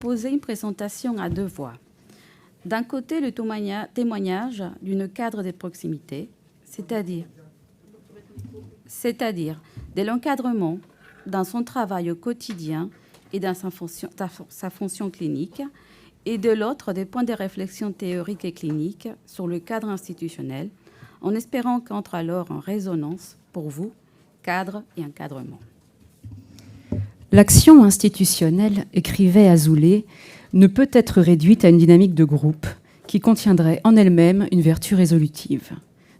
poser une présentation à deux voix. D'un côté, le témoignage d'une cadre de proximité, c'est-à-dire de l'encadrement dans son travail au quotidien et dans sa fonction clinique, et de l'autre, des points de réflexion théorique et clinique sur le cadre institutionnel, en espérant qu'entre alors en résonance, pour vous, cadre et encadrement. L'action institutionnelle, écrivait Azoulay, ne peut être réduite à une dynamique de groupe qui contiendrait en elle-même une vertu résolutive.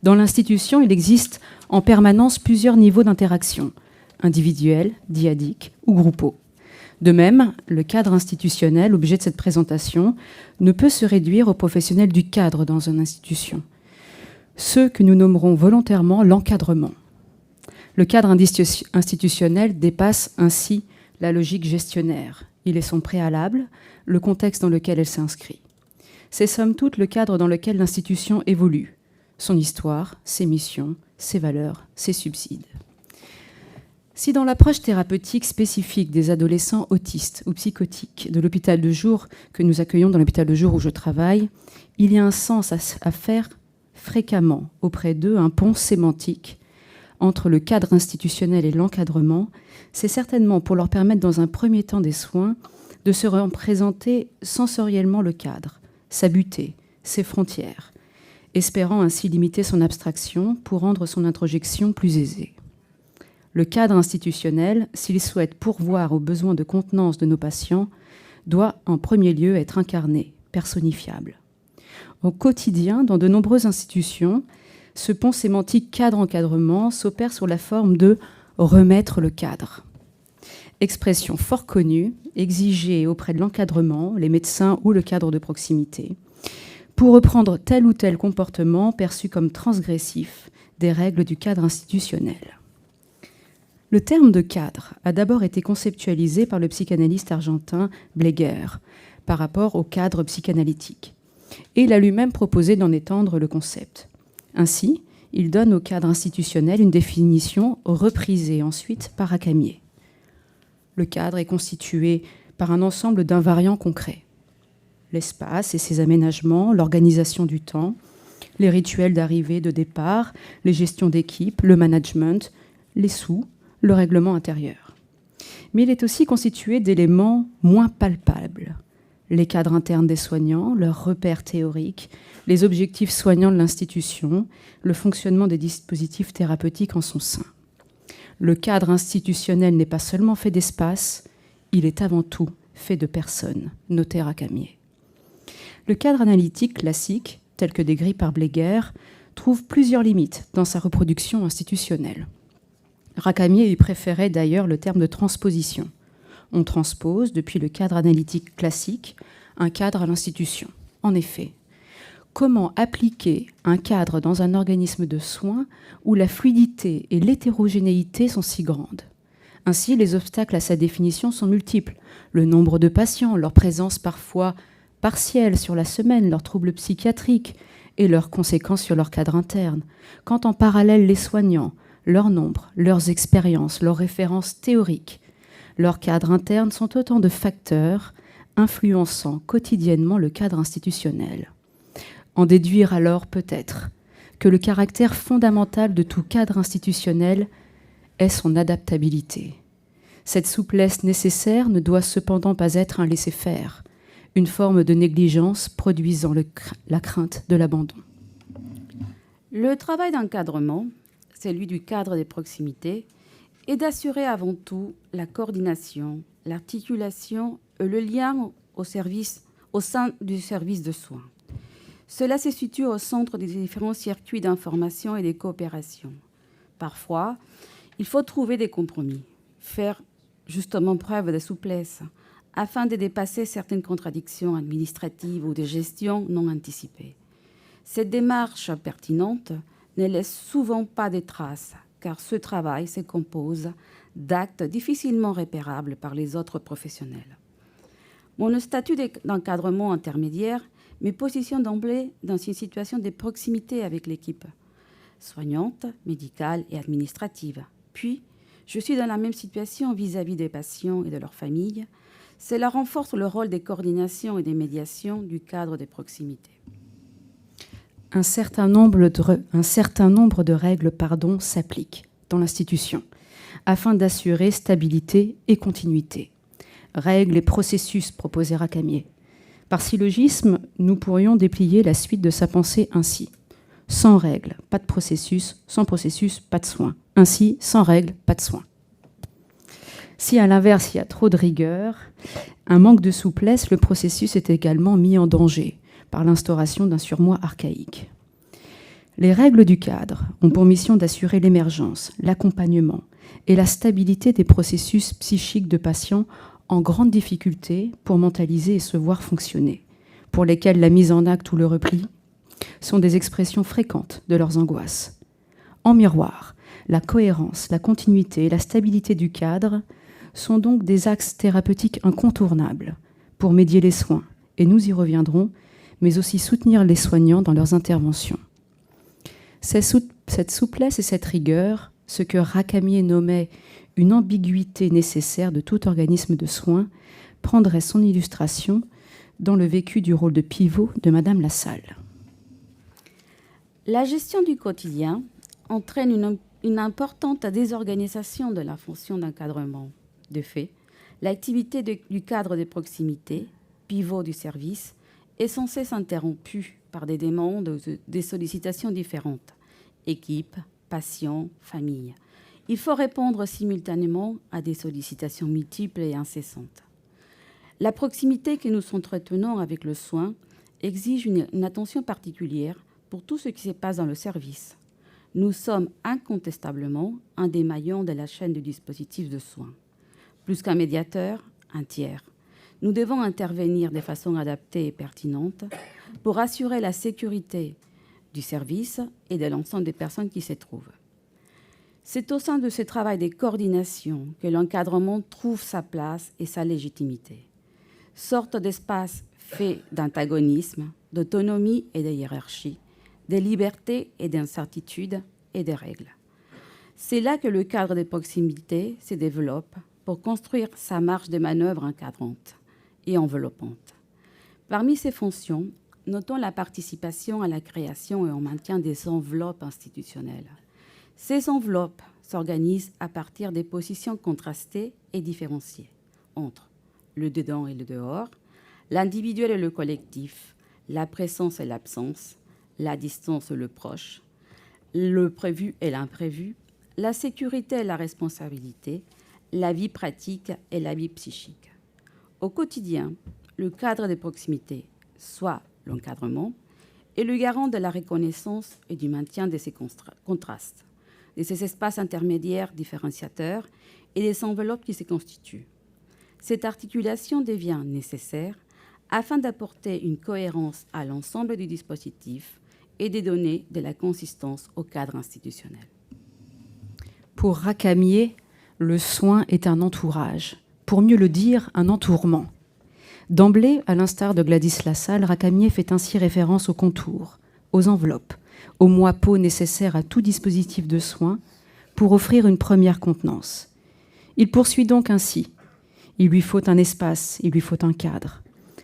Dans l'institution, il existe en permanence plusieurs niveaux d'interaction, individuels, dyadiques ou groupaux. De même, le cadre institutionnel, objet de cette présentation, ne peut se réduire aux professionnels du cadre dans une institution, ceux que nous nommerons volontairement l'encadrement. Le cadre institutionnel dépasse ainsi la logique gestionnaire. Il est son préalable, le contexte dans lequel elle s'inscrit. C'est somme toute le cadre dans lequel l'institution évolue, son histoire, ses missions, ses valeurs, ses subsides. Si dans l'approche thérapeutique spécifique des adolescents autistes ou psychotiques de l'hôpital de jour que nous accueillons dans l'hôpital de jour où je travaille, il y a un sens à faire fréquemment auprès d'eux un pont sémantique entre le cadre institutionnel et l'encadrement, c'est certainement pour leur permettre dans un premier temps des soins de se représenter sensoriellement le cadre, sa butée, ses frontières, espérant ainsi limiter son abstraction pour rendre son introjection plus aisée. Le cadre institutionnel, s'il souhaite pourvoir aux besoins de contenance de nos patients, doit en premier lieu être incarné, personnifiable. Au quotidien, dans de nombreuses institutions, ce pont sémantique cadre-encadrement s'opère sous la forme de « remettre le cadre ». Expression fort connue, exigée auprès de l'encadrement, les médecins ou le cadre de proximité, pour reprendre tel ou tel comportement perçu comme transgressif des règles du cadre institutionnel. Le terme de cadre a d'abord été conceptualisé par le psychanalyste argentin Bleger par rapport au cadre psychanalytique, et il a lui-même proposé d'en étendre le concept. Ainsi, il donne au cadre institutionnel une définition reprisée ensuite par Accamier. Le cadre est constitué par un ensemble d'invariants concrets. L'espace et ses aménagements, l'organisation du temps, les rituels d'arrivée et de départ, les gestions d'équipe, le management, les sous, le règlement intérieur. Mais il est aussi constitué d'éléments moins palpables. Les cadres internes des soignants, leurs repères théoriques, les objectifs soignants de l'institution, le fonctionnement des dispositifs thérapeutiques en son sein. Le cadre institutionnel n'est pas seulement fait d'espace, il est avant tout fait de personnes, notait Accamier. Le cadre analytique classique, tel que décrit par Bleger, trouve plusieurs limites dans sa reproduction institutionnelle. Accamier y préférait d'ailleurs le terme de transposition. On transpose, depuis le cadre analytique classique, un cadre à l'institution. En effet, comment appliquer un cadre dans un organisme de soins où la fluidité et l'hétérogénéité sont si grandes? Ainsi, les obstacles à sa définition sont multiples. Le nombre de patients, leur présence parfois partielle sur la semaine, leurs troubles psychiatriques et leurs conséquences sur leur cadre interne. Quand en parallèle, les soignants, leur nombre, leurs expériences, leurs références théoriques, leurs cadres internes sont autant de facteurs influençant quotidiennement le cadre institutionnel. En déduire alors peut-être que le caractère fondamental de tout cadre institutionnel est son adaptabilité. Cette souplesse nécessaire ne doit cependant pas être un laisser-faire, une forme de négligence produisant la crainte de l'abandon. Le travail d'encadrement, celui du cadre des proximités, et d'assurer avant tout la coordination, l'articulation et le lien au sein du service de soins. Cela se situe au centre des différents circuits d'information et de coopération. Parfois, il faut trouver des compromis, faire justement preuve de souplesse, afin de dépasser certaines contradictions administratives ou de gestion non anticipées. Cette démarche pertinente ne laisse souvent pas de traces, car ce travail se compose d'actes difficilement repérables par les autres professionnels. Mon statut d'encadrement intermédiaire me positionne d'emblée dans une situation de proximité avec l'équipe soignante, médicale et administrative. Puis, je suis dans la même situation vis-à-vis des patients et de leurs familles, Cela renforce le rôle des coordinations et des médiations du cadre de proximité. Un certain nombre de règles s'appliquent dans l'institution afin d'assurer stabilité et continuité. Règles et processus, proposait Racamier. Par syllogisme, nous pourrions déplier la suite de sa pensée ainsi. Sans règles, pas de processus. Sans processus, pas de soins. Ainsi, sans règles, pas de soins. Si à l'inverse, il y a trop de rigueur, un manque de souplesse, le processus est également mis en danger par l'instauration d'un surmoi archaïque. Les règles du cadre ont pour mission d'assurer l'émergence, l'accompagnement et la stabilité des processus psychiques de patients en grande difficulté pour mentaliser et se voir fonctionner, pour lesquels la mise en acte ou le repli sont des expressions fréquentes de leurs angoisses. En miroir, la cohérence, la continuité et la stabilité du cadre sont donc des axes thérapeutiques incontournables pour médier les soins, et nous y reviendrons, mais aussi soutenir les soignants dans leurs interventions. Cette souplesse et cette rigueur, ce que Racamier nommait une ambiguïté nécessaire de tout organisme de soins, prendrait son illustration dans le vécu du rôle de pivot de Madame Lassalle. La gestion du quotidien entraîne une importante désorganisation de la fonction d'encadrement. De fait, l'activité du cadre de proximité, pivot du service, est sans cesse interrompue par des demandes, des sollicitations différentes. Équipe, patients, famille. Il faut répondre simultanément à des sollicitations multiples et incessantes. La proximité que nous entretenons avec le soin exige une attention particulière pour tout ce qui se passe dans le service. Nous sommes incontestablement un des maillons de la chaîne du dispositif de soins. Plus qu'un médiateur, un tiers. Nous devons intervenir de façon adaptée et pertinente pour assurer la sécurité du service et de l'ensemble des personnes qui s'y trouvent. C'est au sein de ce travail de coordination que l'encadrement trouve sa place et sa légitimité. Sorte d'espace fait d'antagonisme, d'autonomie et de hiérarchie, de liberté et d'incertitude et de règles. C'est là que le cadre de proximité se développe pour construire sa marge de manœuvre encadrante et enveloppante. Parmi ses fonctions, notons la participation à la création et au maintien des enveloppes institutionnelles. Ces enveloppes s'organisent à partir des positions contrastées et différenciées entre le dedans et le dehors, l'individuel et le collectif, la présence et l'absence, la distance et le proche, le prévu et l'imprévu, la sécurité et la responsabilité, la vie pratique et la vie psychique. Au quotidien, le cadre de proximité, soit l'encadrement, est le garant de la reconnaissance et du maintien de ces contrastes, de ces espaces intermédiaires différenciateurs et des enveloppes qui se constituent. Cette articulation devient nécessaire afin d'apporter une cohérence à l'ensemble du dispositif et de donner de la consistance au cadre institutionnel. Pour Racamier, le soin est un entourage, pour mieux le dire, un entourement. D'emblée, à l'instar de Gladys Lassalle, Racamier fait ainsi référence aux contours, aux enveloppes, aux moipos nécessaires à tout dispositif de soins pour offrir une première contenance. Il poursuit donc ainsi. Il lui faut un espace, il lui faut un cadre.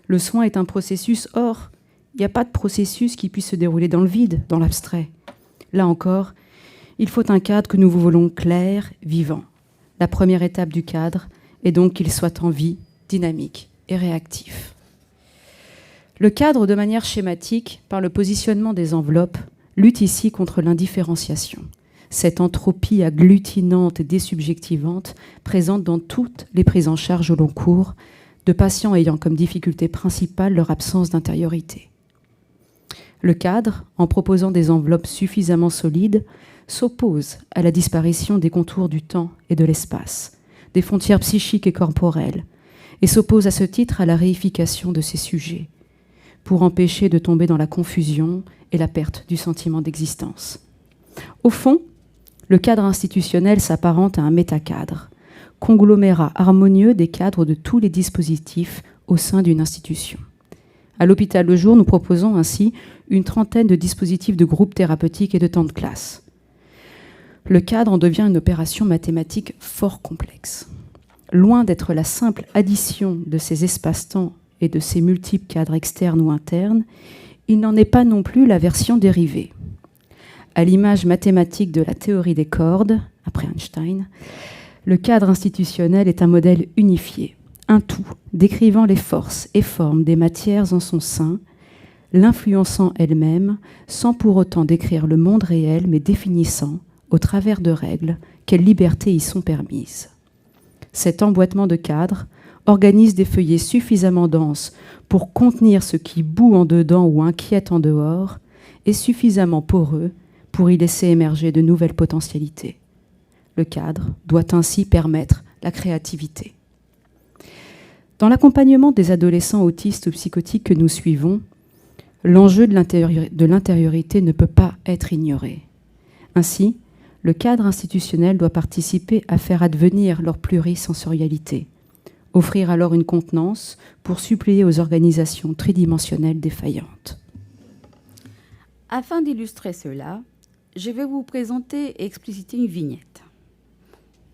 Le soin est un processus, or, il n'y a pas de processus qui puisse se dérouler dans le vide, dans l'abstrait. Là encore, il faut un cadre que nous voulons clair, vivant. La première étape du cadre est donc qu'il soit en vie, dynamique et réactif. Le cadre, de manière schématique, par le positionnement des enveloppes, lutte ici contre l'indifférenciation, cette entropie agglutinante et désubjectivante présente dans toutes les prises en charge au long cours de patients ayant comme difficulté principale leur absence d'intériorité. Le cadre, en proposant des enveloppes suffisamment solides, s'oppose à la disparition des contours du temps et de l'espace, des frontières psychiques et corporelles, et s'oppose à ce titre à la réification de ces sujets, pour empêcher de tomber dans la confusion et la perte du sentiment d'existence. Au fond, le cadre institutionnel s'apparente à un métacadre, conglomérat harmonieux des cadres de tous les dispositifs au sein d'une institution. À l'hôpital Le Jour, nous proposons ainsi une trentaine de dispositifs de groupes thérapeutiques et de temps de classe. Le cadre en devient une opération mathématique fort complexe. loin d'être la simple addition de ces espaces-temps et de ces multiples cadres externes ou internes, il n'en est pas non plus la version dérivée. À l'image mathématique de la théorie des cordes, après Einstein, le cadre institutionnel est un modèle unifié, un tout, décrivant les forces et formes des matières en son sein, l'influençant elle-même, sans pour autant décrire le monde réel, mais définissant, au travers de règles, quelles libertés y sont permises. Cet emboîtement de cadres organise des feuillets suffisamment denses pour contenir ce qui bout en dedans ou inquiète en dehors, et suffisamment poreux pour y laisser émerger de nouvelles potentialités. Le cadre doit ainsi permettre la créativité. Dans l'accompagnement des adolescents autistes ou psychotiques que nous suivons, l'enjeu de l'intériorité ne peut pas être ignoré. Ainsi, le cadre institutionnel doit participer à faire advenir leur plurisensorialité, offrir alors une contenance pour suppléer aux organisations tridimensionnelles défaillantes. Afin d'illustrer cela, je vais vous présenter et expliciter une vignette.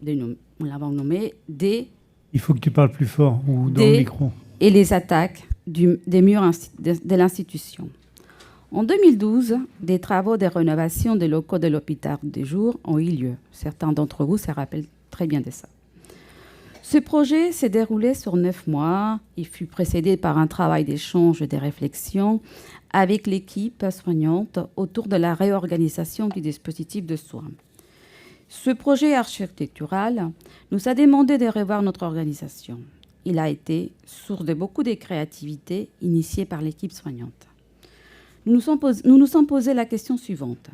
On l'avons nommée des... Il faut que tu parles plus fort ou dans le micro. Et les attaques des murs de l'institution. En 2012, des travaux de rénovation des locaux de l'hôpital de jour ont eu lieu. Certains d'entre vous se rappellent très bien de ça. Ce projet s'est déroulé sur 9 mois. Il fut précédé par un travail d'échange et de réflexion avec l'équipe soignante autour de la réorganisation du dispositif de soins. Ce projet architectural nous a demandé de revoir notre organisation. Il a été source de beaucoup de créativité initiée par l'équipe soignante. Nous nous sommes posé la question suivante.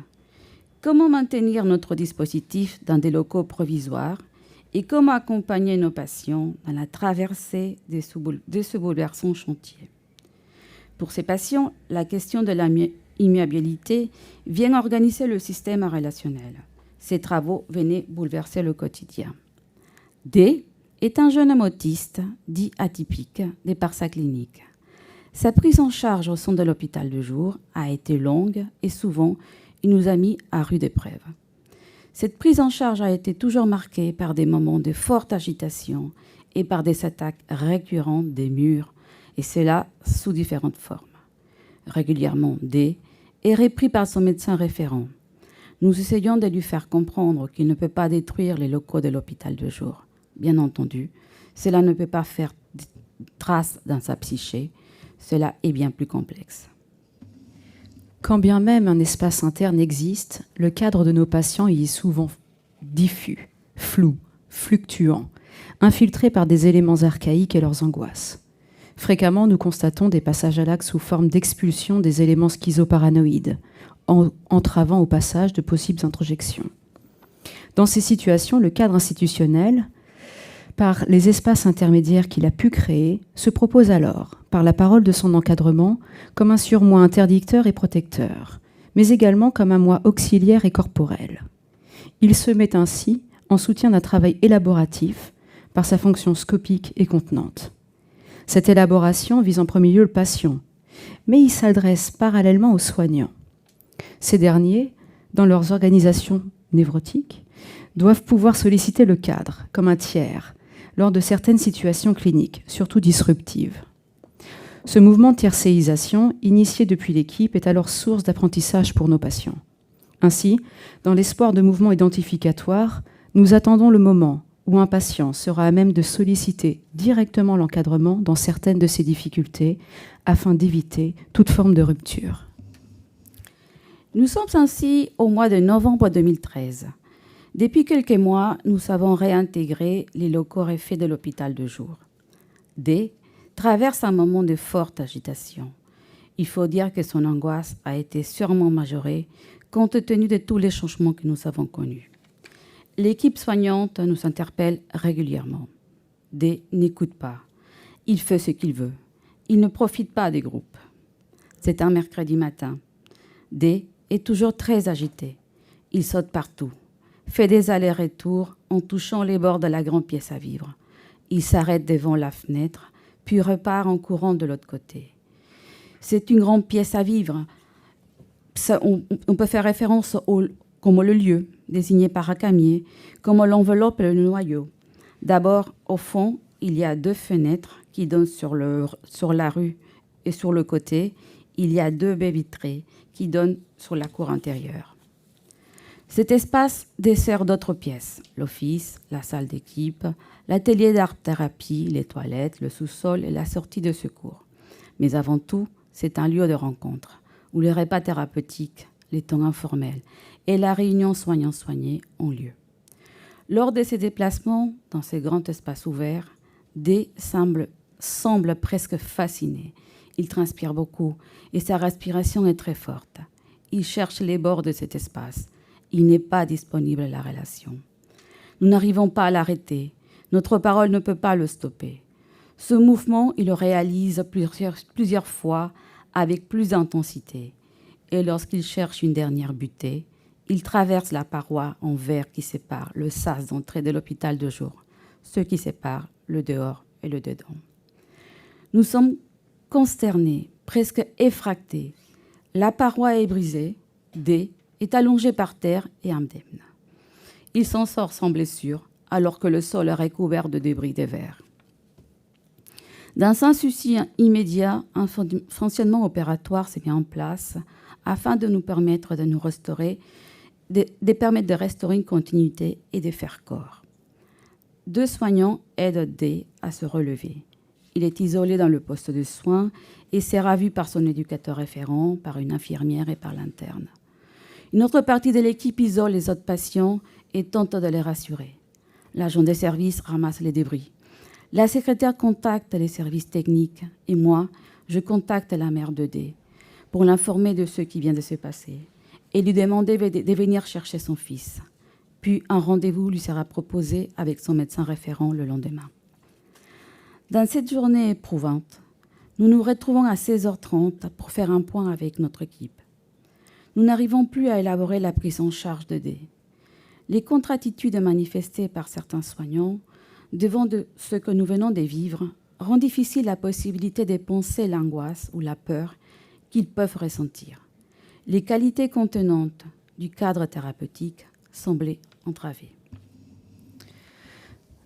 Comment maintenir notre dispositif dans des locaux provisoires et comment accompagner nos patients dans la traversée de ce bouleversant chantier? Pour ces patients, la question de l'immuabilité vient organiser le système relationnel. Ces travaux venaient bouleverser le quotidien. D est un jeune homme autiste, dit atypique, de par sa clinique. Sa prise en charge au sein de l'hôpital de jour a été longue et souvent, il nous a mis à rude épreuve. Cette prise en charge a été toujours marquée par des moments de forte agitation et par des attaques récurrentes des murs, et cela sous différentes formes. Régulièrement, D est repris par son médecin référent. Nous essayons de lui faire comprendre qu'il ne peut pas détruire les locaux de l'hôpital de jour. Bien entendu, cela ne peut pas faire trace dans sa psyché. Cela est bien plus complexe. Quand bien même un espace interne existe, le cadre de nos patients y est souvent diffus, flou, fluctuant, infiltré par des éléments archaïques et leurs angoisses. Fréquemment, nous constatons des passages à l'acte sous forme d'expulsion des éléments schizoparanoïdes, entravant au passage de possibles introjections. Dans ces situations, le cadre institutionnel, par les espaces intermédiaires qu'il a pu créer, se propose alors, par la parole de son encadrement, comme un surmoi interdicteur et protecteur, mais également comme un moi auxiliaire et corporel. Il se met ainsi en soutien d'un travail élaboratif par sa fonction scopique et contenante. Cette élaboration vise en premier lieu le patient, mais il s'adresse parallèlement aux soignants. Ces derniers, dans leurs organisations névrotiques, doivent pouvoir solliciter le cadre comme un tiers lors de certaines situations cliniques, surtout disruptives. Ce mouvement de tiercéisation, initié depuis l'équipe, est alors source d'apprentissage pour nos patients. Ainsi, dans l'espoir de mouvements identificatoires, nous attendons le moment où un patient sera à même de solliciter directement l'encadrement dans certaines de ses difficultés afin d'éviter toute forme de rupture. Nous sommes ainsi au mois de novembre 2013. Depuis quelques mois, nous avons réintégré les locaux refaits de l'hôpital de jour. D traverse un moment de forte agitation. Il faut dire que son angoisse a été sûrement majorée compte tenu de tous les changements que nous avons connus. L'équipe soignante nous interpelle régulièrement. D n'écoute pas. Il fait ce qu'il veut. Il ne profite pas des groupes. C'est un mercredi matin. D est toujours très agité. Il saute partout, fait des allers-retours en touchant les bords de la grande pièce à vivre. Il s'arrête devant la fenêtre, puis repart en courant de l'autre côté. C'est une grande pièce à vivre. Ça, on peut faire référence comme le lieu, désigné par Racamier, comme l'enveloppe et le noyau. D'abord, au fond, il y a 2 fenêtres qui donnent sur la rue, et sur le côté, il y a 2 baies vitrées qui donnent sur la cour intérieure. Cet espace dessert d'autres pièces, l'office, la salle d'équipe, l'atelier d'art-thérapie, les toilettes, le sous-sol et la sortie de secours. Mais avant tout, c'est un lieu de rencontre où les repas thérapeutiques, les temps informels et la réunion soignant-soigné ont lieu. Lors de ces déplacements, dans ces grands espaces ouverts, D semble presque fasciné. Il transpire beaucoup et sa respiration est très forte. Il cherche les bords de cet espace. Il n'est pas disponible à la relation. Nous n'arrivons pas à l'arrêter. Notre parole ne peut pas le stopper. Ce mouvement, il le réalise plusieurs fois avec plus d'intensité. Et lorsqu'il cherche une dernière butée, il traverse la paroi en verre qui sépare le sas d'entrée de l'hôpital de jour, ce qui sépare le dehors et le dedans. Nous sommes consternés, presque effractés. La paroi est brisée, D est allongé par terre et indemne. Il s'en sort sans blessure, alors que le sol est recouvert de débris de verre. Dans un souci immédiat, un fonctionnement opératoire s'est mis en place afin de nous permettre de restaurer une continuité et de faire corps. 2 soignants aident D à se relever. Il est isolé dans le poste de soins et sera vu par son éducateur référent, par une infirmière et par l'interne. Une autre partie de l'équipe isole les autres patients et tente de les rassurer. L'agent des services ramasse les débris. La secrétaire contacte les services techniques et moi, je contacte la mère de D pour l'informer de ce qui vient de se passer et lui demander de venir chercher son fils. Puis un rendez-vous lui sera proposé avec son médecin référent le lendemain. Dans cette journée éprouvante, nous nous retrouvons à 16h30 pour faire un point avec notre équipe. Nous n'arrivons plus à élaborer la prise en charge de D. Les contre-attitudes manifestées par certains soignants devant ce que nous venons de vivre rend difficile la possibilité de penser l'angoisse ou la peur qu'ils peuvent ressentir. Les qualités contenantes du cadre thérapeutique semblaient entravées.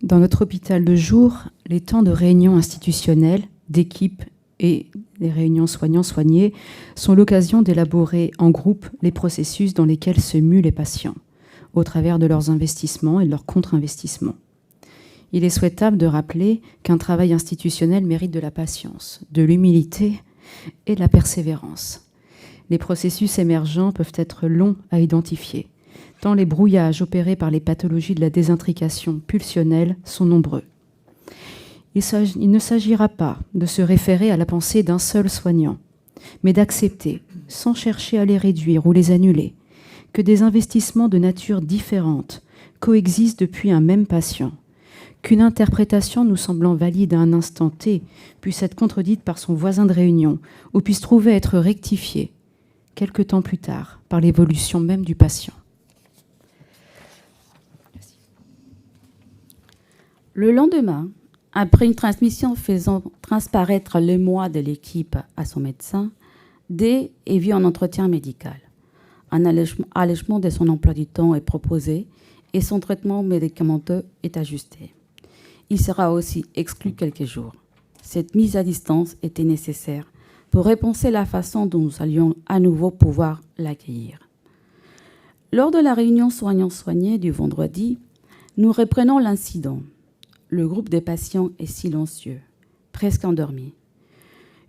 Dans notre hôpital de jour, les temps de réunion institutionnelle, d'équipe et les réunions soignants-soignés sont l'occasion d'élaborer en groupe les processus dans lesquels se muent les patients, au travers de leurs investissements et de leurs contre-investissements. Il est souhaitable de rappeler qu'un travail institutionnel mérite de la patience, de l'humilité et de la persévérance. Les processus émergents peuvent être longs à identifier, tant les brouillages opérés par les pathologies de la désintrication pulsionnelle sont nombreux. Il ne s'agira pas de se référer à la pensée d'un seul soignant, mais d'accepter, sans chercher à les réduire ou les annuler, que des investissements de nature différente coexistent depuis un même patient, qu'une interprétation nous semblant valide à un instant T puisse être contredite par son voisin de réunion ou puisse trouver être rectifiée quelque temps plus tard par l'évolution même du patient. Le lendemain, après une transmission faisant transparaître le moi de l'équipe à son médecin, D est vu en entretien médical. Un allègement de son emploi du temps est proposé et son traitement médicamenteux est ajusté. Il sera aussi exclu quelques jours. Cette mise à distance était nécessaire pour repenser la façon dont nous allions à nouveau pouvoir l'accueillir. Lors de la réunion soignant-soigné du vendredi, nous reprenons l'incident. Le groupe des patients est silencieux, presque endormi.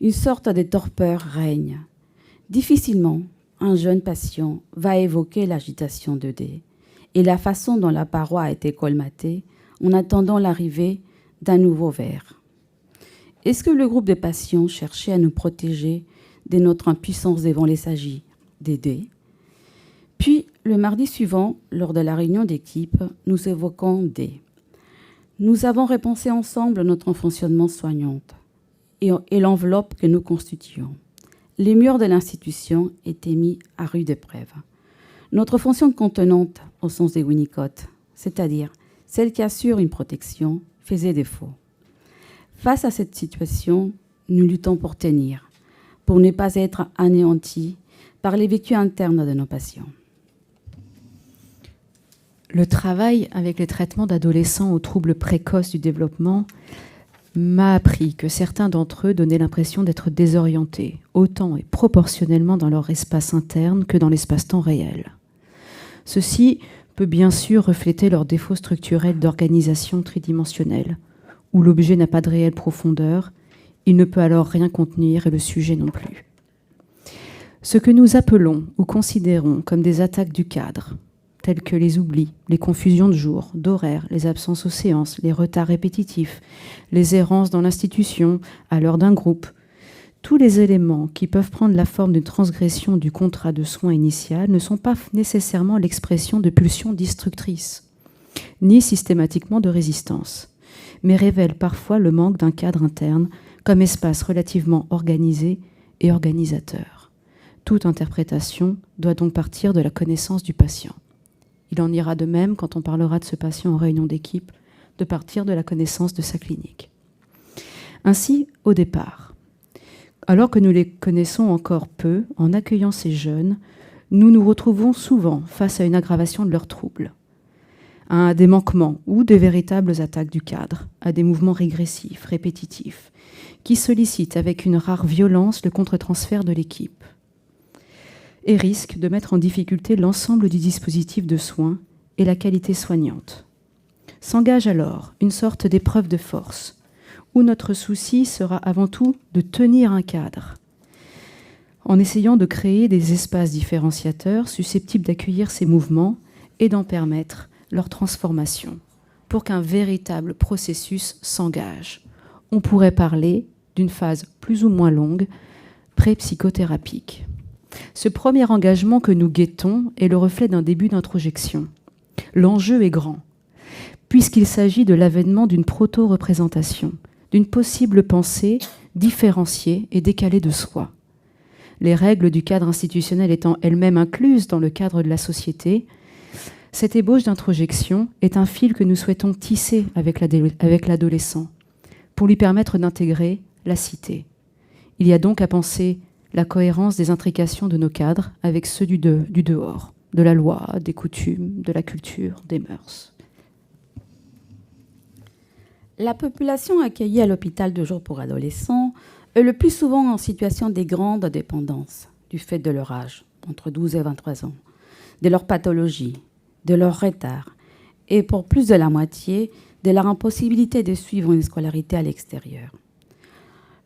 Une sorte de torpeur règne. Difficilement, un jeune patient va évoquer l'agitation de D et la façon dont la paroi a été colmatée en attendant l'arrivée d'un nouveau verre. Est-ce que le groupe de patients cherchait à nous protéger de notre impuissance devant les sagis d'aider? Puis, le mardi suivant, lors de la réunion d'équipe, nous évoquons D. Nous avons repensé ensemble notre fonctionnement soignant et l'enveloppe que nous constituons. Les murs de l'institution étaient mis à rude épreuve. Notre fonction contenante, au sens de Winnicott, c'est-à-dire celle qui assure une protection, faisait défaut. Face à cette situation, nous luttons pour tenir, pour ne pas être anéantis par les vécus internes de nos patients. Le travail avec les traitements d'adolescents aux troubles précoces du développement m'a appris que certains d'entre eux donnaient l'impression d'être désorientés, autant et proportionnellement dans leur espace interne que dans l'espace-temps réel. Ceci peut bien sûr refléter leurs défauts structurels d'organisation tridimensionnelle, où l'objet n'a pas de réelle profondeur, il ne peut alors rien contenir et le sujet non plus. Ce que nous appelons ou considérons comme des attaques du cadre, telles que les oublis, les confusions de jours, d'horaires, les absences aux séances, les retards répétitifs, les errances dans l'institution, à l'heure d'un groupe, tous les éléments qui peuvent prendre la forme d'une transgression du contrat de soins initial ne sont pas nécessairement l'expression de pulsions destructrices, ni systématiquement de résistance, mais révèlent parfois le manque d'un cadre interne comme espace relativement organisé et organisateur. Toute interprétation doit donc partir de la connaissance du patient. Il en ira de même quand on parlera de ce patient en réunion d'équipe, de partir de la connaissance de sa clinique. Ainsi, au départ, alors que nous les connaissons encore peu, en accueillant ces jeunes, nous nous retrouvons souvent face à une aggravation de leurs troubles, à des manquements ou des véritables attaques du cadre, à des mouvements régressifs, répétitifs, qui sollicitent avec une rare violence le contre-transfert de l'équipe et risquent de mettre en difficulté l'ensemble du dispositif de soins et la qualité soignante. S'engage alors une sorte d'épreuve de force, où notre souci sera avant tout de tenir un cadre, en essayant de créer des espaces différenciateurs susceptibles d'accueillir ces mouvements et d'en permettre leur transformation, pour qu'un véritable processus s'engage. On pourrait parler d'une phase plus ou moins longue, pré-psychothérapique. Ce premier engagement que nous guettons est le reflet d'un début d'introjection. L'enjeu est grand, puisqu'il s'agit de l'avènement d'une proto-représentation, d'une possible pensée différenciée et décalée de soi. Les règles du cadre institutionnel étant elles-mêmes incluses dans le cadre de la société, cette ébauche d'introjection est un fil que nous souhaitons tisser avec l'adolescent, pour lui permettre d'intégrer la cité. Il y a donc à penser la cohérence des intrications de nos cadres avec ceux du dehors, de la loi, des coutumes, de la culture, des mœurs. La population accueillie à l'hôpital de jour pour adolescents est le plus souvent en situation des grandes dépendances, du fait de leur âge, entre 12 et 23 ans, de leur pathologie, de leur retard, et pour plus de la moitié, de leur impossibilité de suivre une scolarité à l'extérieur.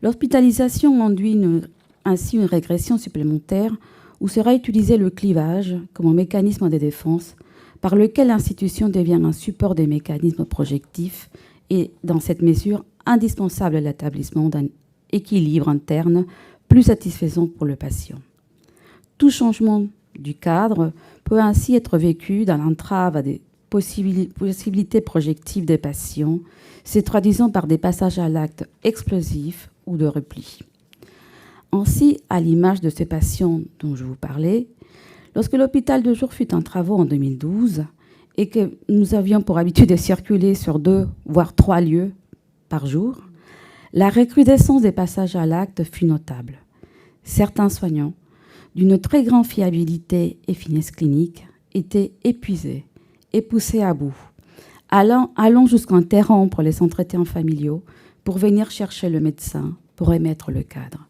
L'hospitalisation induit ainsi une régression supplémentaire où sera utilisé le clivage comme mécanisme de défense par lequel l'institution devient un support des mécanismes projectifs et, dans cette mesure, indispensable à l'établissement d'un équilibre interne plus satisfaisant pour le patient. Tout changement du cadre peut ainsi être vécu dans l'entrave à des possibilités projectives des patients, se traduisant par des passages à l'acte explosifs ou de repli. Ainsi, à l'image de ces patients dont je vous parlais, lorsque l'hôpital de jour fut en travaux en 2012 et que nous avions pour habitude de circuler sur 2 voire 3 lieux par jour, la recrudescence des passages à l'acte fut notable. Certains soignants, d'une très grande fiabilité et finesse clinique, étaient épuisés et poussés à bout, allant jusqu'à interrompre les entretiens familiaux pour venir chercher le médecin pour émettre le cadre.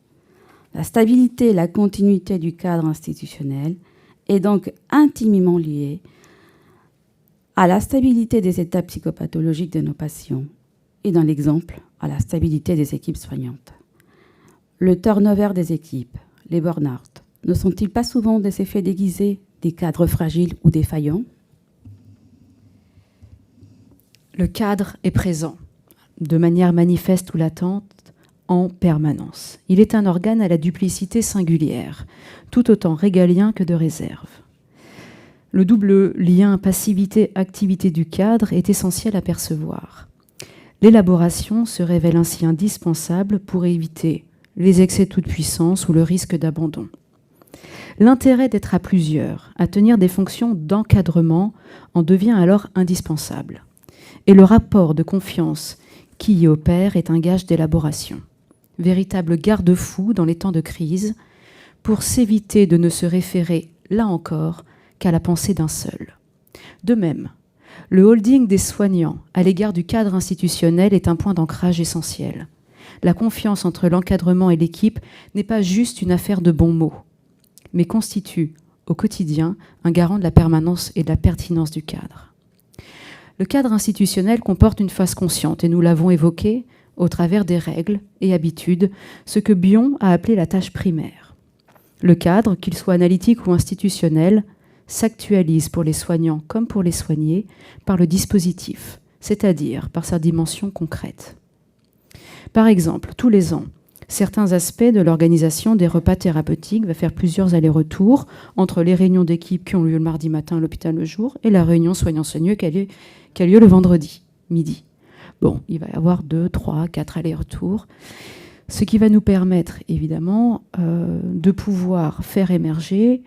La stabilité et la continuité du cadre institutionnel est donc intimement liée à la stabilité des états psychopathologiques de nos patients et, dans l'exemple, à la stabilité des équipes soignantes. Le turnover des équipes, les burn-out, ne sont-ils pas souvent des effets déguisés des cadres fragiles ou défaillants ? Le cadre est présent, de manière manifeste ou latente, en permanence. Il est un organe à la duplicité singulière, tout autant régalien que de réserve. Le double lien passivité-activité du cadre est essentiel à percevoir. L'élaboration se révèle ainsi indispensable pour éviter les excès de toute puissance ou le risque d'abandon. L'intérêt d'être à plusieurs, à tenir des fonctions d'encadrement, en devient alors indispensable. Et le rapport de confiance qui y opère est un gage d'élaboration. Véritable garde-fou dans les temps de crise, pour s'éviter de ne se référer, là encore, qu'à la pensée d'un seul. De même, Le holding des soignants à l'égard du cadre institutionnel est un point d'ancrage essentiel. La confiance entre l'encadrement et l'équipe n'est pas juste une affaire de bons mots, mais constitue au quotidien un garant de la permanence et de la pertinence du cadre. Le cadre institutionnel comporte une phase consciente, et nous l'avons évoqué au travers des règles et habitudes, ce que Bion a appelé la tâche primaire. Le cadre, qu'il soit analytique ou institutionnel, s'actualise pour les soignants comme pour les soignés par le dispositif, c'est-à-dire par sa dimension concrète. Par exemple, tous les ans, certains aspects de l'organisation des repas thérapeutiques va faire plusieurs allers-retours entre les réunions d'équipe qui ont lieu le mardi matin à l'hôpital le jour et la réunion soignants-soigneux qui a lieu le vendredi midi. Bon, il va y avoir 2, 3, 4 allers-retours, ce qui va nous permettre évidemment de pouvoir faire émerger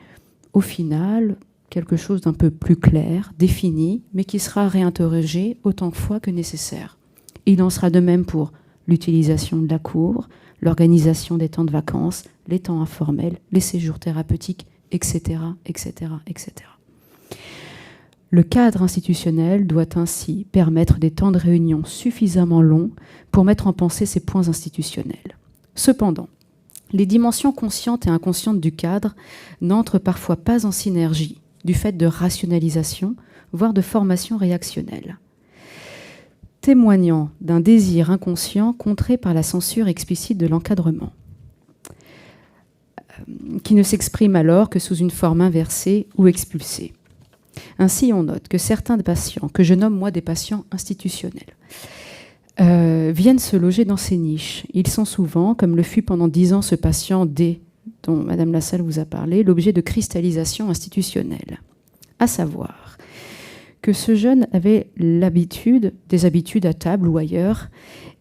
au final quelque chose d'un peu plus clair, défini, mais qui sera réinterrogé autant de fois que nécessaire. Il en sera de même pour l'utilisation de la cour, l'organisation des temps de vacances, les temps informels, les séjours thérapeutiques, etc., etc., etc. Le cadre institutionnel doit ainsi permettre des temps de réunion suffisamment longs pour mettre en pensée ces points institutionnels. Cependant, les dimensions conscientes et inconscientes du cadre n'entrent parfois pas en synergie du fait de rationalisation, voire de formation réactionnelle, témoignant d'un désir inconscient contré par la censure explicite de l'encadrement, qui ne s'exprime alors que sous une forme inversée ou expulsée. Ainsi, on note que certains des patients, que je nomme moi des patients institutionnels, viennent se loger dans ces niches. Ils sont souvent, comme le fut pendant 10 ans ce patient D, dont Madame Lassalle vous a parlé, l'objet de cristallisation institutionnelle. À savoir que ce jeune avait des habitudes à table ou ailleurs,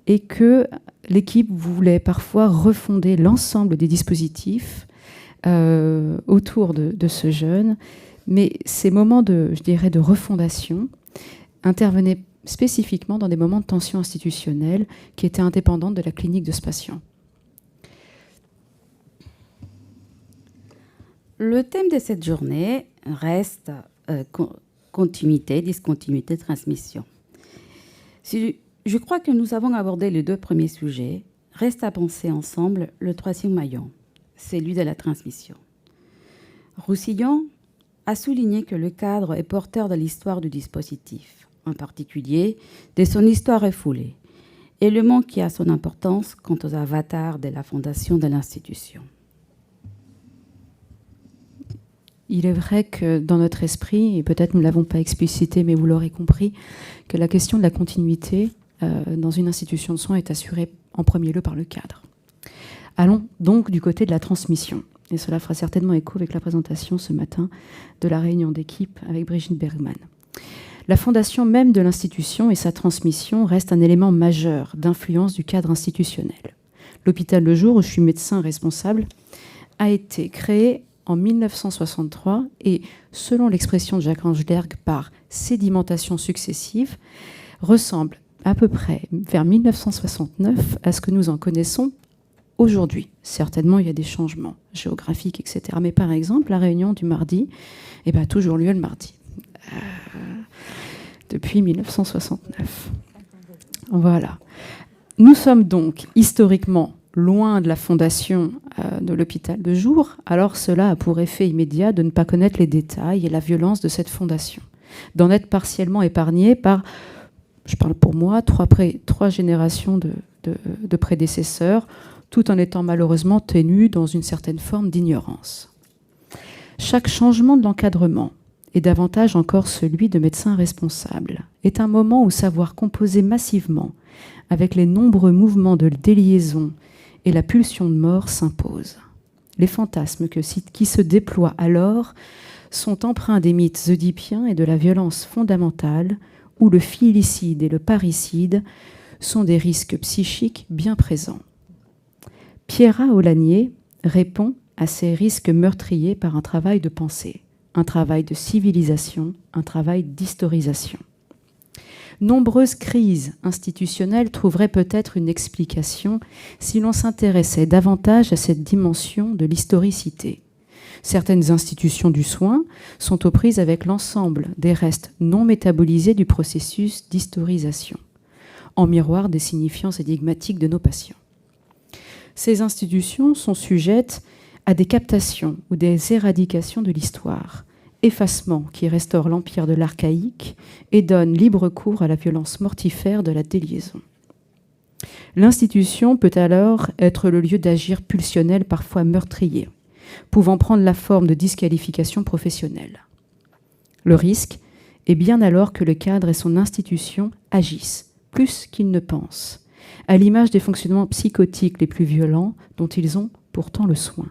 et que l'équipe voulait parfois refonder l'ensemble des dispositifs autour de ce jeune. Mais ces moments de refondation intervenaient spécifiquement dans des moments de tension institutionnelle qui étaient indépendantes de la clinique de ce patient. Le thème de cette journée reste continuité, discontinuité, transmission. Je crois que nous avons abordé les 2 premiers sujets. Reste à penser ensemble le 3e maillon, celui de la transmission. Roussillon a souligné que le cadre est porteur de l'histoire du dispositif, en particulier de son histoire refoulée, élément qui a son importance quant aux avatars de la fondation de l'institution. Il est vrai que dans notre esprit, et peut-être nous ne l'avons pas explicité, mais vous l'aurez compris, que la question de la continuité dans une institution de soins est assurée en premier lieu par le cadre. Allons donc du côté de la transmission. Et cela fera certainement écho avec la présentation ce matin de la réunion d'équipe avec Brigitte Bergman. La fondation même de l'institution et sa transmission restent un élément majeur d'influence du cadre institutionnel. L'hôpital Le Jour, où je suis médecin responsable, a été créé en 1963 et, selon l'expression de Jacques Angelergue, par sédimentation successive, ressemble à peu près vers 1969 à ce que nous en connaissons aujourd'hui. Certainement, il y a des changements géographiques, etc. Mais par exemple, la réunion du mardi a toujours lieu le mardi, depuis 1969. Voilà. Nous sommes donc historiquement loin de la fondation de l'hôpital de jour, alors cela a pour effet immédiat de ne pas connaître les détails et la violence de cette fondation, d'en être partiellement épargné par, je parle pour moi, trois générations de prédécesseurs, tout en étant malheureusement tenu dans une certaine forme d'ignorance. Chaque changement de l'encadrement, et davantage encore celui de médecin responsable, est un moment où savoir composer massivement avec les nombreux mouvements de déliaison et la pulsion de mort s'impose. Les fantasmes qui se déploient alors sont empreints des mythes oedipiens et de la violence fondamentale, où le filicide et le parricide sont des risques psychiques bien présents. Pierrat Aulagnier répond à ces risques meurtriers par un travail de pensée, un travail de civilisation, un travail d'historisation. Nombreuses crises institutionnelles trouveraient peut-être une explication si l'on s'intéressait davantage à cette dimension de l'historicité. Certaines institutions du soin sont aux prises avec l'ensemble des restes non métabolisés du processus d'historisation, en miroir des signifiants énigmatiques de nos patients. Ces institutions sont sujettes à des captations ou des éradications de l'histoire, effacement qui restaure l'empire de l'archaïque et donne libre cours à la violence mortifère de la déliaison. L'institution peut alors être le lieu d'agir pulsionnel, parfois meurtrier, pouvant prendre la forme de disqualification professionnelle. Le risque est bien alors que le cadre et son institution agissent plus qu'ils ne pensent, à l'image des fonctionnements psychotiques les plus violents dont ils ont pourtant le soin.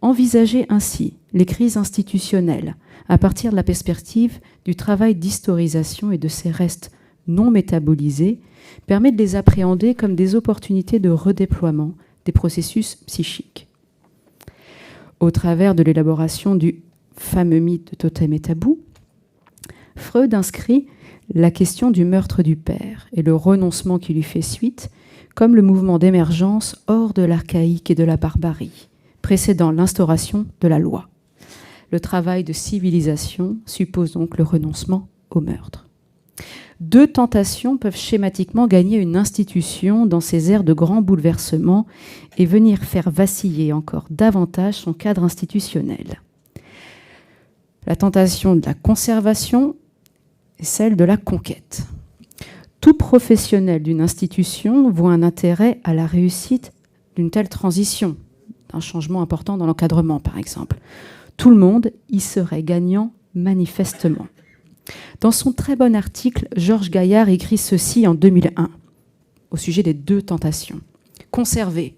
Envisager ainsi les crises institutionnelles à partir de la perspective du travail d'historisation et de ces restes non métabolisés permet de les appréhender comme des opportunités de redéploiement des processus psychiques. Au travers de l'élaboration du fameux mythe de totem et tabou, Freud inscrit la question du meurtre du père et le renoncement qui lui fait suite comme le mouvement d'émergence hors de l'archaïque et de la barbarie, précédant l'instauration de la loi. Le travail de civilisation suppose donc le renoncement au meurtre. Deux tentations peuvent schématiquement gagner une institution dans ces ères de grands bouleversements et venir faire vaciller encore davantage son cadre institutionnel. La tentation de la conservation et celle de la conquête. Tout professionnel d'une institution voit un intérêt à la réussite d'une telle transition, d'un changement important dans l'encadrement par exemple. Tout le monde y serait gagnant manifestement. Dans son très bon article, Georges Gaillard écrit ceci en 2001, au sujet des deux tentations. Conserver,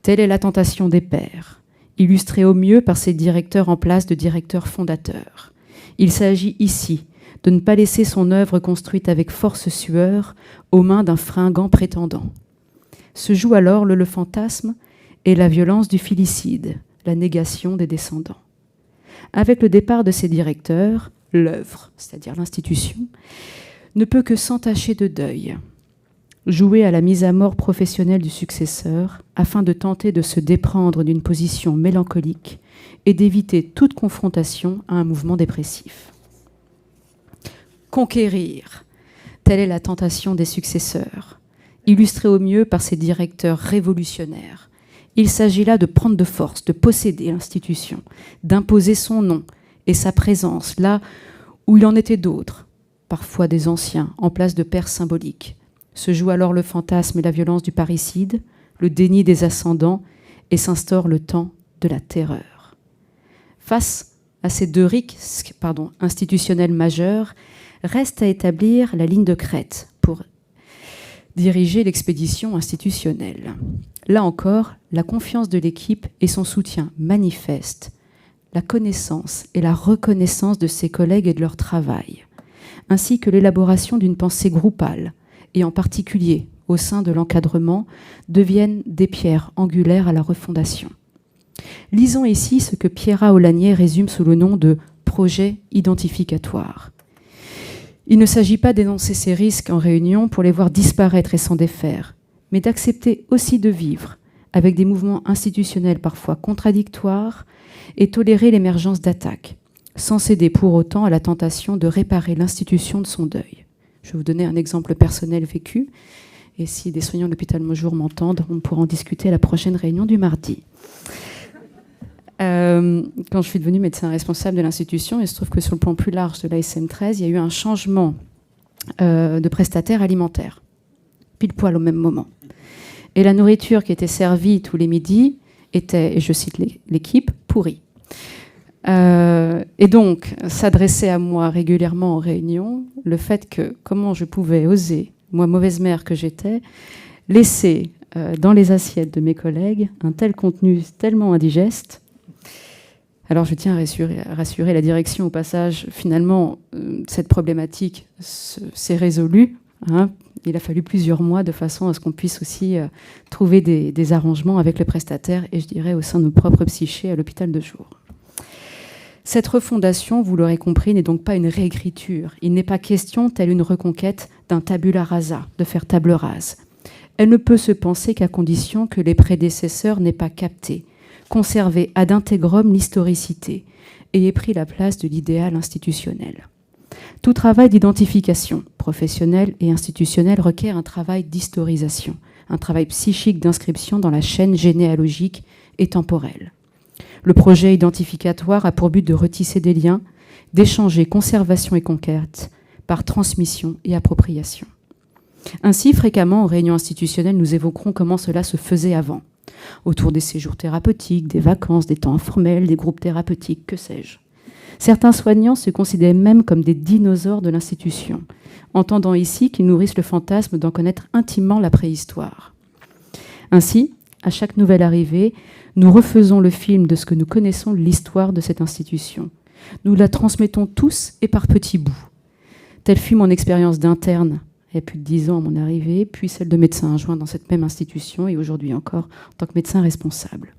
telle est la tentation des pères, illustrée au mieux par ses directeurs en place de directeurs fondateurs. Il s'agit ici de ne pas laisser son œuvre construite avec force sueur aux mains d'un fringant prétendant. Se joue alors le fantasme et la violence du filicide, la négation des descendants. Avec le départ de ces directeurs, l'œuvre, c'est-à-dire l'institution, ne peut que s'entacher de deuil, jouer à la mise à mort professionnelle du successeur afin de tenter de se déprendre d'une position mélancolique et d'éviter toute confrontation à un mouvement dépressif. Conquérir, telle est la tentation des successeurs, illustrée au mieux par ces directeurs révolutionnaires. Il s'agit là de prendre de force, de posséder l'institution, d'imposer son nom et sa présence là où il en était d'autres, parfois des anciens, en place de pères symboliques. Se joue alors le fantasme et la violence du parricide, le déni des ascendants, et s'instaure le temps de la terreur. Face à ces deux risques institutionnels majeurs, reste à établir la ligne de crête pour diriger l'expédition institutionnelle. Là encore, la confiance de l'équipe et son soutien manifeste, la connaissance et la reconnaissance de ses collègues et de leur travail, ainsi que l'élaboration d'une pensée groupale, et en particulier au sein de l'encadrement, deviennent des pierres angulaires à la refondation. Lisons ici ce que Pierrat Aulagnier résume sous le nom de « projet identificatoire ». Il ne s'agit pas d'énoncer ces risques en réunion pour les voir disparaître et s'en défaire, mais d'accepter aussi de vivre avec des mouvements institutionnels parfois contradictoires et tolérer l'émergence d'attaques, sans céder pour autant à la tentation de réparer l'institution de son deuil. Je vais vous donner un exemple personnel vécu, et si des soignants de l'hôpital Maujour m'entendent, on pourra en discuter à la prochaine réunion du mardi. Quand je suis devenue médecin responsable de l'institution, il se trouve que sur le plan plus large de l'ASM 13, il y a eu un changement de prestataire alimentaire, pile poil au même moment. Et la nourriture qui était servie tous les midis était, et je cite l'équipe, pourrie. Et donc, s'adressait à moi régulièrement en réunion le fait que comment je pouvais oser, moi mauvaise mère que j'étais, laisser dans les assiettes de mes collègues un tel contenu tellement indigeste. Alors je tiens à rassurer la direction au passage. Finalement, cette problématique s'est résolue. Il a fallu plusieurs mois de façon à ce qu'on puisse aussi trouver des arrangements avec le prestataire et je dirais au sein de nos propres psychés à l'hôpital de jour. Cette refondation, vous l'aurez compris, n'est donc pas une réécriture. Il n'est pas question, telle une reconquête, d'un tabula rasa, de faire table rase. Elle ne peut se penser qu'à condition que les prédécesseurs n'aient pas capté, conserver ad integrum l'historicité et ait pris la place de l'idéal institutionnel. Tout travail d'identification professionnelle et institutionnelle requiert un travail d'historisation, un travail psychique d'inscription dans la chaîne généalogique et temporelle. Le projet identificatoire a pour but de retisser des liens, d'échanger conservation et conquête par transmission et appropriation. Ainsi, fréquemment, en réunion institutionnelle, nous évoquerons comment cela se faisait avant, autour des séjours thérapeutiques, des vacances, des temps informels, des groupes thérapeutiques, que sais-je. Certains soignants se considèrent même comme des dinosaures de l'institution, entendant ici qu'ils nourrissent le fantasme d'en connaître intimement la préhistoire. Ainsi, à chaque nouvelle arrivée, nous refaisons le film de ce que nous connaissons de l'histoire de cette institution. Nous la transmettons tous et par petits bouts. Telle fut mon expérience d'interne il y a plus de 10 ans à mon arrivée, puis celle de médecin adjoint dans cette même institution et aujourd'hui encore en tant que médecin responsable.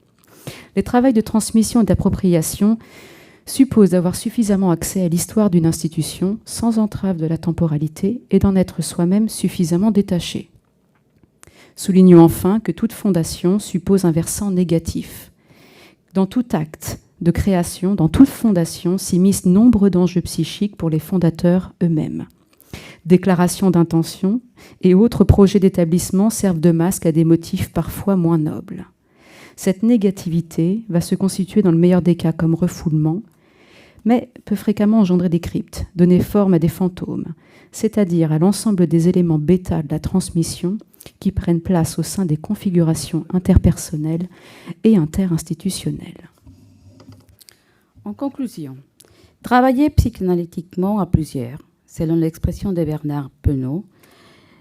Les travaux de transmission et d'appropriation supposent d'avoir suffisamment accès à l'histoire d'une institution sans entrave de la temporalité et d'en être soi-même suffisamment détaché. Soulignons enfin que toute fondation suppose un versant négatif. Dans tout acte de création, dans toute fondation, s'immiscent nombre d'enjeux psychiques pour les fondateurs eux-mêmes. Déclarations d'intention et autres projets d'établissement servent de masque à des motifs parfois moins nobles. Cette négativité va se constituer dans le meilleur des cas comme refoulement, mais peut fréquemment engendrer des cryptes, donner forme à des fantômes, c'est-à-dire à l'ensemble des éléments bêta de la transmission qui prennent place au sein des configurations interpersonnelles et interinstitutionnelles. En conclusion, travailler psychanalytiquement à plusieurs, selon l'expression de Bernard Penaud,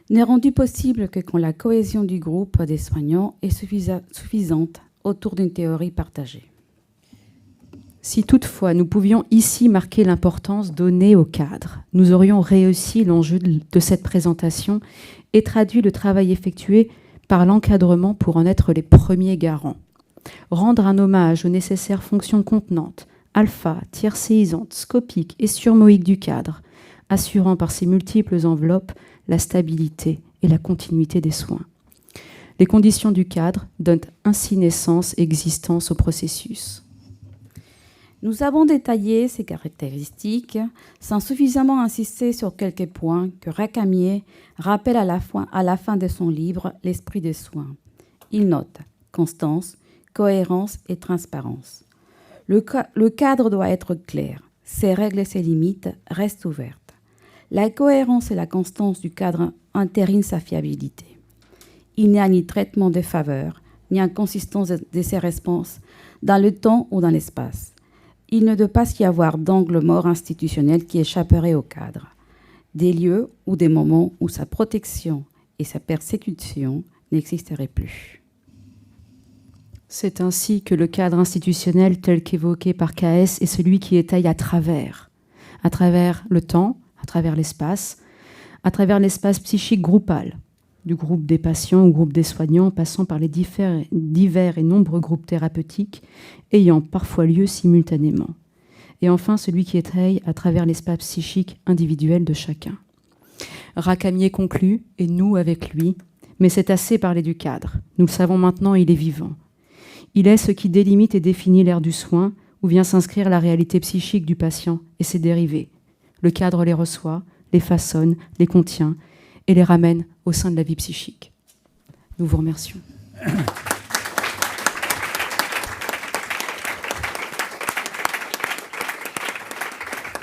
n'est rendu possible que quand la cohésion du groupe des soignants est suffisante autour d'une théorie partagée. Si toutefois nous pouvions ici marquer l'importance donnée au cadre, nous aurions réussi l'enjeu de cette présentation et traduit le travail effectué par l'encadrement pour en être les premiers garants. Rendre un hommage aux nécessaires fonctions contenantes, alpha, tiercéisantes, scopiques et surmoïques du cadre, assurant par ses multiples enveloppes la stabilité et la continuité des soins. Les conditions du cadre donnent ainsi naissance et existence au processus. Nous avons détaillé ces caractéristiques sans suffisamment insister sur quelques points que Racamier rappelle à la fin de son livre « L'esprit des soins ». Il note constance, cohérence et transparence. Le cadre doit être clair, ses règles et ses limites restent ouvertes. La cohérence et la constance du cadre entérinent sa fiabilité. Il n'y a ni traitement de faveur, ni inconsistance de ses réponses dans le temps ou dans l'espace. Il ne doit pas y avoir d'angle mort institutionnel qui échapperait au cadre. Des lieux ou des moments où sa protection et sa persécution n'existeraient plus. C'est ainsi que le cadre institutionnel tel qu'évoqué par Caes est celui qui étaye à travers le temps, à travers l'espace psychique groupal, du groupe des patients au groupe des soignants, passant par les divers et nombreux groupes thérapeutiques ayant parfois lieu simultanément. Et enfin, celui qui étaye à travers l'espace psychique individuel de chacun. Racamier conclut, et nous avec lui, mais c'est assez parler du cadre. Nous le savons maintenant, il est vivant. Il est ce qui délimite et définit l'ère du soin, où vient s'inscrire la réalité psychique du patient et ses dérivés. Le cadre les reçoit, les façonne, les contient et les ramène au sein de la vie psychique. Nous vous remercions.